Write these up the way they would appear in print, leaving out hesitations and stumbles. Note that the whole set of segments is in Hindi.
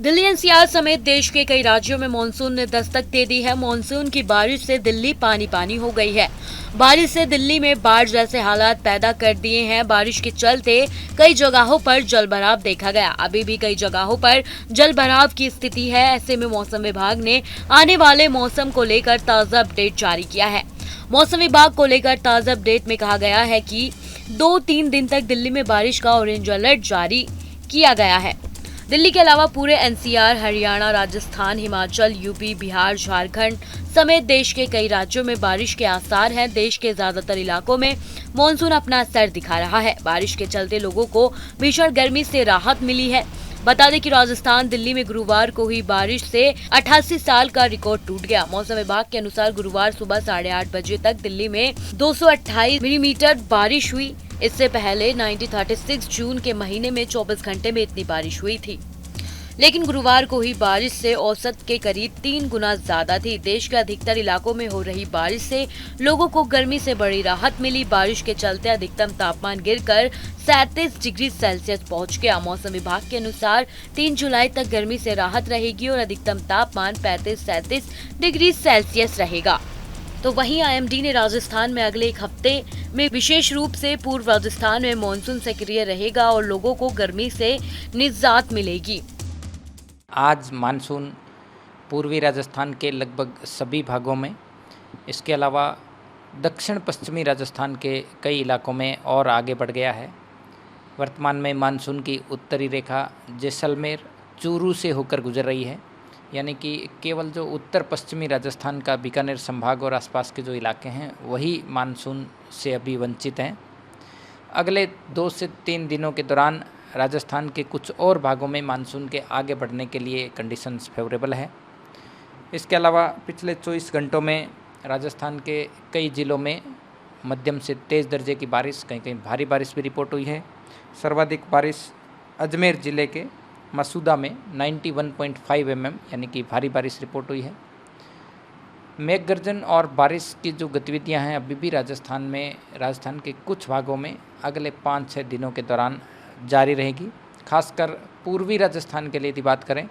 दिल्ली एनसीआर समेत देश के कई राज्यों में मानसून ने दस्तक दे दी है। मानसून की बारिश से दिल्ली पानी पानी हो गई है। बारिश से दिल्ली में बाढ़ जैसे हालात पैदा कर दिए हैं। बारिश के चलते कई जगहों पर जलभराव देखा गया। अभी भी कई जगहों पर जलभराव की स्थिति है। ऐसे में मौसम विभाग ने आने वाले मौसम को लेकर ताज़ा अपडेट जारी किया है। मौसम विभाग को लेकर ताज़ा अपडेट में कहा गया है कि 2-3 दिन तक दिल्ली में बारिश का ऑरेंज अलर्ट जारी किया गया है। दिल्ली के अलावा पूरे एनसीआर, हरियाणा, राजस्थान, हिमाचल, यूपी, बिहार, झारखंड समेत देश के कई राज्यों में बारिश के आसार हैं। देश के ज्यादातर इलाकों में मानसून अपना असर दिखा रहा है। बारिश के चलते लोगों को भीषण गर्मी से राहत मिली है। बता दें कि राजस्थान, दिल्ली में गुरुवार को हुई बारिश से 88 साल का रिकॉर्ड टूट गया। मौसम विभाग के अनुसार गुरुवार सुबह 8:30 बजे तक दिल्ली में 228 मिलीमीटर बारिश हुई। इससे पहले 1936 जून के महीने में 24 घंटे में इतनी बारिश हुई थी, लेकिन गुरुवार को हुई बारिश से औसत के करीब 3 गुना ज्यादा थी। देश के अधिकतर इलाकों में हो रही बारिश से लोगों को गर्मी से बड़ी राहत मिली। बारिश के चलते अधिकतम तापमान गिरकर 37 डिग्री सेल्सियस पहुंच गया। मौसम विभाग के अनुसार 3 जुलाई तक गर्मी से राहत रहेगी और अधिकतम तापमान 35-37 डिग्री सेल्सियस रहेगा। तो वहीं आईएमडी ने राजस्थान में अगले एक हफ्ते में विशेष रूप से पूर्व राजस्थान में मानसून सक्रिय रहेगा और लोगों को गर्मी से निजात मिलेगी। आज मानसून पूर्वी राजस्थान के लगभग सभी भागों में, इसके अलावा दक्षिण पश्चिमी राजस्थान के कई इलाकों में और आगे बढ़ गया है। वर्तमान में मानसून की उत्तरी रेखा जैसलमेर, चूरू से होकर गुजर रही है, यानी कि केवल जो उत्तर पश्चिमी राजस्थान का बीकानेर संभाग और आसपास के जो इलाके हैं वही मानसून से अभी वंचित हैं। अगले 2 से 3 दिनों के दौरान राजस्थान के कुछ और भागों में मानसून के आगे बढ़ने के लिए कंडीशंस फेवरेबल है। इसके अलावा पिछले 24 घंटों में राजस्थान के कई ज़िलों में मध्यम से तेज़ दर्जे की बारिश, कहीं कहीं भारी बारिश भी रिपोर्ट हुई है। सर्वाधिक बारिश अजमेर ज़िले के मसूदा में 91.5 mm यानी कि भारी बारिश रिपोर्ट हुई है। मेघ गर्जन और बारिश की जो गतिविधियां हैं अभी भी राजस्थान के कुछ भागों में अगले 5-6 दिनों के दौरान जारी रहेगी। खासकर पूर्वी राजस्थान के लिए यदि बात करें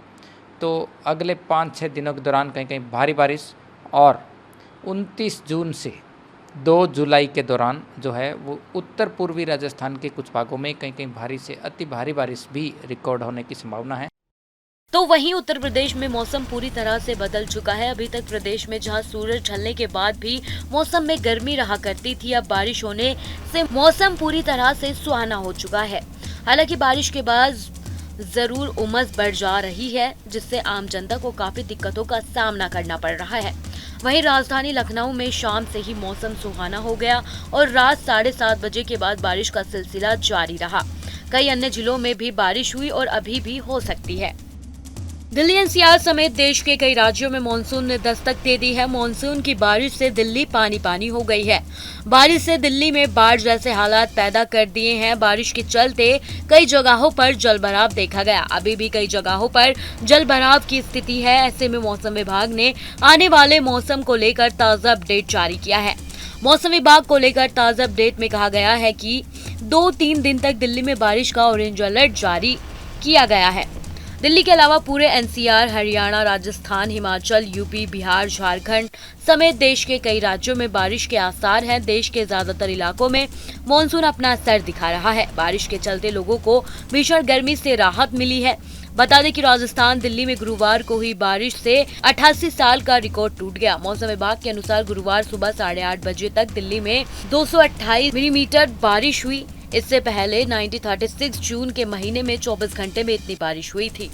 तो अगले 5-6 दिनों के दौरान कहीं कहीं भारी बारिश और 29 जून से 2 जुलाई के दौरान जो है वो उत्तर पूर्वी राजस्थान के कुछ भागों में कहीं कहीं भारी से अति भारी बारिश भी रिकॉर्ड होने की संभावना है। तो वहीं उत्तर प्रदेश में मौसम पूरी तरह से बदल चुका है। अभी तक प्रदेश में जहां सूरज ढलने के बाद भी मौसम में गर्मी रहा करती थी, अब बारिश होने से मौसम पूरी तरह से सुहाना हो चुका है। हालांकि बारिश के बाद जरूर उमस बढ़ जा रही है, जिससे आम जनता को काफी दिक्कतों का सामना करना पड़ रहा है। वहीं राजधानी लखनऊ में शाम से ही मौसम सुहाना हो गया और रात 7:30 बजे के बाद बारिश का सिलसिला जारी रहा। कई अन्य जिलों में भी बारिश हुई और अभी भी हो सकती है। दिल्ली एनसीआर समेत देश के कई राज्यों में मानसून ने दस्तक दे दी है। मानसून की बारिश से दिल्ली पानी पानी हो गई है। बारिश से दिल्ली में बाढ़ जैसे हालात पैदा कर दिए हैं। बारिश के चलते कई जगहों पर जलभराव देखा गया। अभी भी कई जगहों पर जलभराव की स्थिति है। ऐसे में मौसम विभाग ने आने वाले मौसम को लेकर ताज़ा अपडेट जारी किया है। मौसम विभाग को लेकर ताज़ा अपडेट में कहा गया है कि 2-3 दिन तक दिल्ली में बारिश का ऑरेंज अलर्ट जारी किया गया है। दिल्ली के अलावा पूरे एनसीआर, हरियाणा, राजस्थान, हिमाचल, यूपी, बिहार, झारखंड समेत देश के कई राज्यों में बारिश के आसार हैं। देश के ज्यादातर इलाकों में मानसून अपना असर दिखा रहा है। बारिश के चलते लोगों को भीषण गर्मी से राहत मिली है। बता दें कि राजस्थान, दिल्ली में गुरुवार को हुई बारिश से 88 साल का रिकॉर्ड टूट गया। मौसम विभाग के अनुसार गुरुवार सुबह 8:30 बजे तक दिल्ली में 228 मिलीमीटर बारिश हुई। इससे पहले 1936 जून के महीने में 24 घंटे में इतनी बारिश हुई थी,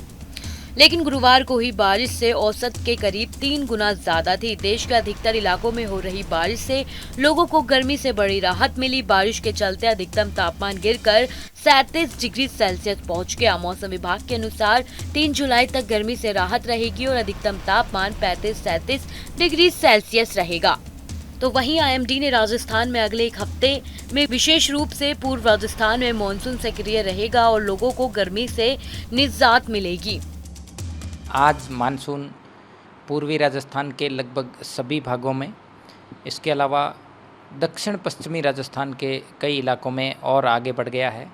लेकिन गुरुवार को हुई बारिश से औसत के करीब 3 गुना ज्यादा थी। देश के अधिकतर इलाकों में हो रही बारिश से लोगों को गर्मी से बड़ी राहत मिली। बारिश के चलते अधिकतम तापमान गिरकर 37 डिग्री सेल्सियस पहुंच गया। मौसम विभाग के अनुसार 3 जुलाई तक गर्मी से राहत रहेगी और अधिकतम तापमान 35-37 डिग्री सेल्सियस रहेगा। तो वहीं आईएमडी ने राजस्थान में अगले एक हफ्ते में विशेष रूप से पूर्व राजस्थान में मानसून सक्रिय रहेगा और लोगों को गर्मी से निजात मिलेगी। आज मानसून पूर्वी राजस्थान के लगभग सभी भागों में, इसके अलावा दक्षिण पश्चिमी राजस्थान के कई इलाकों में और आगे बढ़ गया है।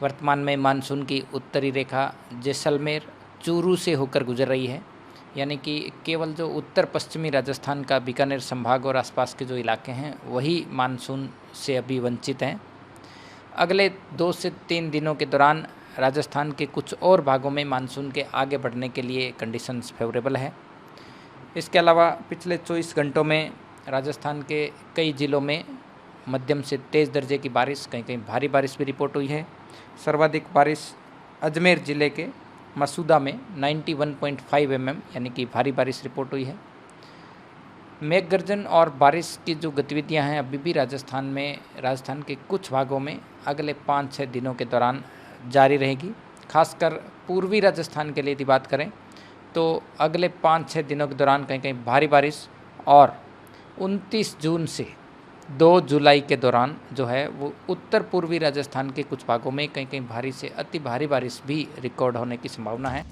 वर्तमान में मानसून की उत्तरी रेखा जैसलमेर, चूरू से होकर गुजर रही है, यानी कि केवल जो उत्तर पश्चिमी राजस्थान का बीकानेर संभाग और आसपास के जो इलाके हैं वही मानसून से अभी वंचित हैं। अगले 2 से 3 दिनों के दौरान राजस्थान के कुछ और भागों में मानसून के आगे बढ़ने के लिए कंडीशंस फेवरेबल है। इसके अलावा पिछले 24 घंटों में राजस्थान के कई ज़िलों में मध्यम से तेज़ दर्जे की बारिश, कहीं कहीं भारी बारिश भी रिपोर्ट हुई है। सर्वाधिक बारिश अजमेर ज़िले के मसूदा में 91.5 mm यानी कि भारी बारिश रिपोर्ट हुई है। मेघ गर्जन और बारिश की जो गतिविधियां हैं अभी भी राजस्थान के कुछ भागों में अगले 5-6 दिनों के दौरान जारी रहेगी। खासकर पूर्वी राजस्थान के लिए यदि बात करें तो अगले 5-6 दिनों के दौरान कहीं कहीं भारी बारिश और 29 जून से 2 जुलाई के दौरान जो है वो उत्तर पूर्वी राजस्थान के कुछ भागों में कहीं कहीं भारी से अति भारी बारिश भी रिकॉर्ड होने की संभावना है।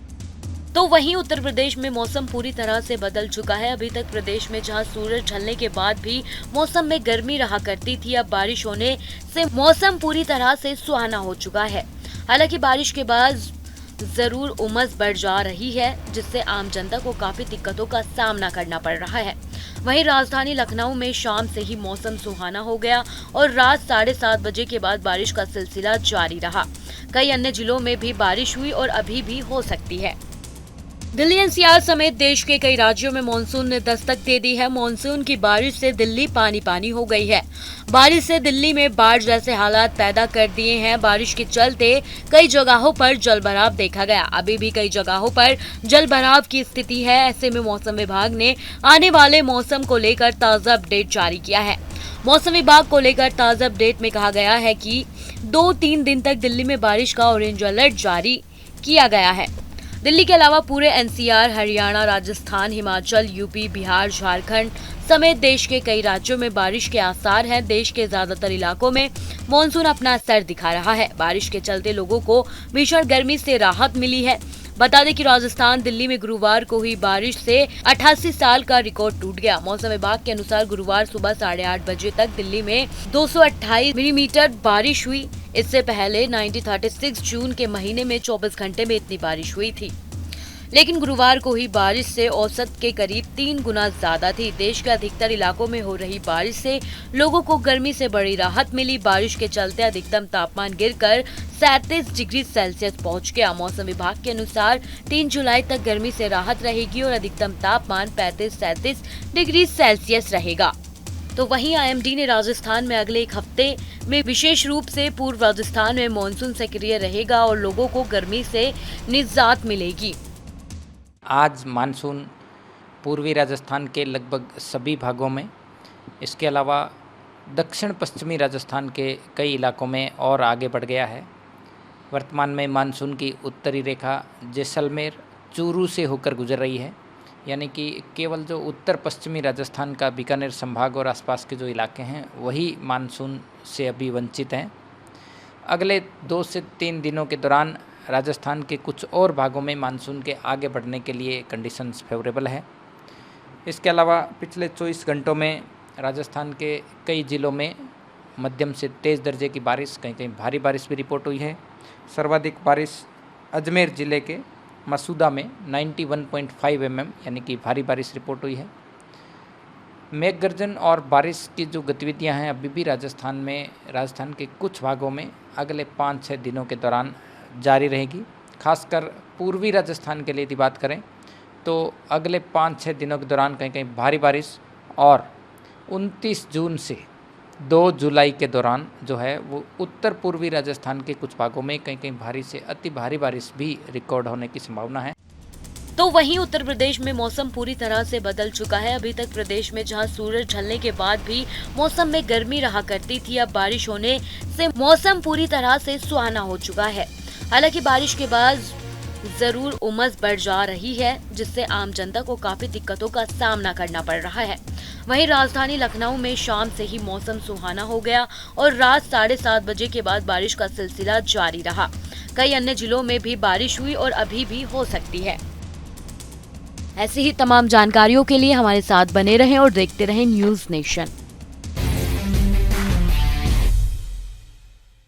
तो वहीं उत्तर प्रदेश में मौसम पूरी तरह से बदल चुका है। अभी तक प्रदेश में जहां सूरज ढलने के बाद भी मौसम में गर्मी रहा करती थी, अब बारिश होने से मौसम पूरी तरह से सुहाना हो चुका है। हालांकि बारिश के बाद जरूर उमस बढ़ जा रही है, जिससे आम जनता को काफी दिक्कतों का सामना करना पड़ रहा है। वहीं राजधानी लखनऊ में शाम से ही मौसम सुहाना हो गया और रात 7:30 बजे के बाद बारिश का सिलसिला जारी रहा। कई अन्य जिलों में भी बारिश हुई और अभी भी हो सकती है। दिल्ली एनसीआर समेत देश के कई राज्यों में मानसून ने दस्तक दे दी है। मानसून की बारिश से दिल्ली पानी पानी हो गई है। बारिश से दिल्ली में बाढ़ जैसे हालात पैदा कर दिए हैं। बारिश के चलते कई जगहों पर जलभराव देखा गया। अभी भी कई जगहों पर जलभराव की स्थिति है। ऐसे में मौसम विभाग ने आने वाले मौसम को लेकर ताज़ा अपडेट जारी किया है। मौसम विभाग को लेकर ताज़ा अपडेट में कहा गया है कि 2-3 दिन तक दिल्ली में बारिश का ऑरेंज अलर्ट जारी किया गया है। दिल्ली के अलावा पूरे एनसीआर, हरियाणा, राजस्थान, हिमाचल, यूपी, बिहार, झारखंड समेत देश के कई राज्यों में बारिश के आसार हैं। देश के ज्यादातर इलाकों में मॉनसून अपना असर दिखा रहा है। बारिश के चलते लोगों को भीषण गर्मी से राहत मिली है। बता दें कि राजस्थान, दिल्ली में गुरुवार को हुई बारिश से 88 साल का रिकॉर्ड टूट गया। मौसम विभाग के अनुसार गुरुवार सुबह 8:30 बजे तक दिल्ली में 228 मिलीमीटर बारिश हुई। इससे पहले 1936 जून के महीने में 24 घंटे में इतनी बारिश हुई थी, लेकिन गुरुवार को हुई बारिश से औसत के करीब 3 गुना ज्यादा थी। देश के अधिकतर इलाकों में हो रही बारिश से लोगों को गर्मी से बड़ी राहत मिली। बारिश के चलते अधिकतम तापमान गिरकर 37 डिग्री सेल्सियस पहुंच गया। मौसम विभाग के अनुसार 3 जुलाई तक गर्मी से राहत रहेगी और अधिकतम तापमान 35-37 डिग्री सेल्सियस रहेगा। तो वहीं आईएमडी ने राजस्थान में अगले 1 हफ्ते में विशेष रूप से पूर्व राजस्थान में मानसून सक्रिय रहेगा और लोगों को गर्मी से निजात मिलेगी। आज मानसून पूर्वी राजस्थान के लगभग सभी भागों में, इसके अलावा दक्षिण पश्चिमी राजस्थान के कई इलाकों में और आगे बढ़ गया है। वर्तमान में मानसून की उत्तरी रेखा जैसलमेर, चूरू से होकर गुजर रही है, यानी कि केवल जो उत्तर पश्चिमी राजस्थान का बीकानेर संभाग और आसपास के जो इलाके हैं वही मानसून से अभी वंचित हैं। अगले 2 से 3 दिनों के दौरान राजस्थान के कुछ और भागों में मानसून के आगे बढ़ने के लिए कंडीशंस फेवरेबल है। इसके अलावा पिछले 24 घंटों में राजस्थान के कई ज़िलों में मध्यम से तेज़ दर्जे की बारिश, कहीं कहीं भारी बारिश भी रिपोर्ट हुई है। सर्वाधिक बारिश अजमेर ज़िले के मसूदा में 91.5 mm यानी कि भारी बारिश रिपोर्ट हुई है। मेघ गर्जन और बारिश की जो गतिविधियां हैं अभी भी राजस्थान के कुछ भागों में अगले 5-6 दिनों के दौरान जारी रहेगी। खासकर पूर्वी राजस्थान के लिए यदि बात करें तो अगले 5-6 दिनों के दौरान कहीं कहीं भारी बारिश और 29 जून से 2 जुलाई के दौरान जो है वो उत्तर पूर्वी राजस्थान के कुछ भागों में कहीं कहीं भारी से अति भारी बारिश भी रिकॉर्ड होने की संभावना है। तो वहीं उत्तर प्रदेश में मौसम पूरी तरह से बदल चुका है। अभी तक प्रदेश में जहां सूरज ढलने के बाद भी मौसम में गर्मी रहा करती थी, अब बारिश होने से मौसम पूरी तरह से सुहाना हो चुका है। हालांकि बारिश के बाद जरूर उमस बढ़ जा रही है, जिससे आम जनता को काफी दिक्कतों का सामना करना पड़ रहा है। वहीं राजधानी लखनऊ में शाम से ही मौसम सुहाना हो गया और रात 7:30 बजे के बाद बारिश का सिलसिला जारी रहा। कई अन्य जिलों में भी बारिश हुई और अभी भी हो सकती है। ऐसी ही तमाम जानकारियों के लिए हमारे साथ बने रहें और देखते रहें न्यूज़ नेशन।